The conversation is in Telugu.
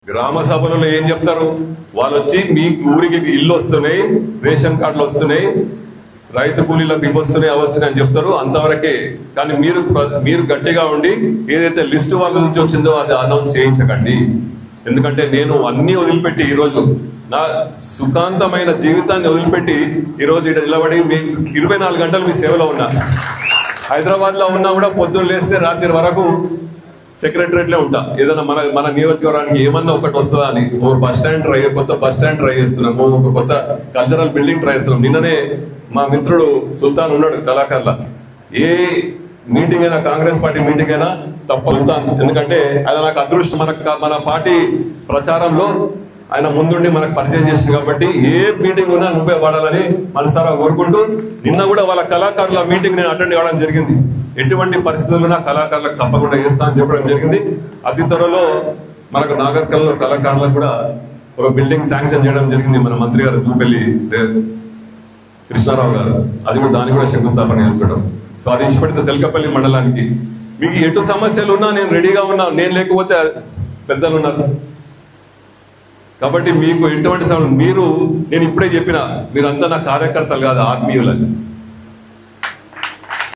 గ్రామ సభలలో ఏం చెప్తారు? వాళ్ళు వచ్చి మీ ఊరికి ఇల్లు వస్తున్నాయి, రేషన్ కార్డులు వస్తున్నాయి, రైతు కూలీలకు ఇవి వస్తున్నాయి, అవి వస్తున్నాయి అని చెప్తారు, అంతవరకే. కానీ మీరు గట్టిగా ఉండి ఏదైతే లిస్టు వాళ్ళ నుంచి వచ్చిందో అది అనౌన్స్ చేయించకండి. ఎందుకంటే నేను అన్ని వదిలిపెట్టి ఈరోజు నా సుఖాంతమైన జీవితాన్ని వదిలిపెట్టి ఈరోజు ఇక్కడ నిలబడి మీ 24 గంటలు మీ సేవలో ఉన్నా. హైదరాబాద్ లో ఉన్నా కూడా పొద్దున్న లేస్తే రాత్రి వరకు సెక్రటరేట్లో ఉంటా. ఏదైనా మన నియోజకవర్గానికి ఏమన్నా ఒకటి వస్తుందా అని కొత్త బస్ స్టాండ్ ట్రై చేస్తున్నాము, ఒక కొత్త కల్చరల్ బిల్డింగ్ ట్రై చేస్తున్నాం. నిన్ననే మా మిత్రుడు సుల్తాన్ ఉన్నాడు కళాకారుల, ఏ మీటింగ్ అయినా కాంగ్రెస్ పార్టీ మీటింగ్ అయినా తప్ప సుల్తాన్, ఎందుకంటే అది నాకు అదృష్టం. మన పార్టీ ప్రచారంలో ఆయన ముందుండి మనకు పరిచయం చేసింది కాబట్టి ఏ మీటింగ్ ఉన్నా నువ్వే వాడాలని మనసారా కోరుకుంటూ, నిన్న కూడా వాళ్ళ కళాకారుల మీటింగ్ నేను అటెండ్ కావడం జరిగింది. ఎటువంటి పరిస్థితుల్లో కళాకారులకు తప్పకుండా చేస్తా అని చెప్పడం జరిగింది. అతి త్వరలో మనకు నాగర్కర్లో కళాకారులకు కూడా ఒక బిల్డింగ్ శాంక్షన్ చేయడం జరిగింది మన మంత్రి గారు జూపల్లి కృష్ణారావు గారు. అది కూడా దాన్ని కూడా శంకుస్థాపన చేసుకోవడం. సో అది ఇష్టపడితే తెలకపల్లి మండలానికి మీకు ఎటు సమస్యలు ఉన్నా నేను రెడీగా ఉన్నా. నేను లేకపోతే పెద్దలు ఉన్నారు కాబట్టి మీకు ఎటువంటి సమస్య నేను ఇప్పుడే చెప్పిన, మీరంతా నా కార్యకర్తలు కాదు, ఆత్మీయులని.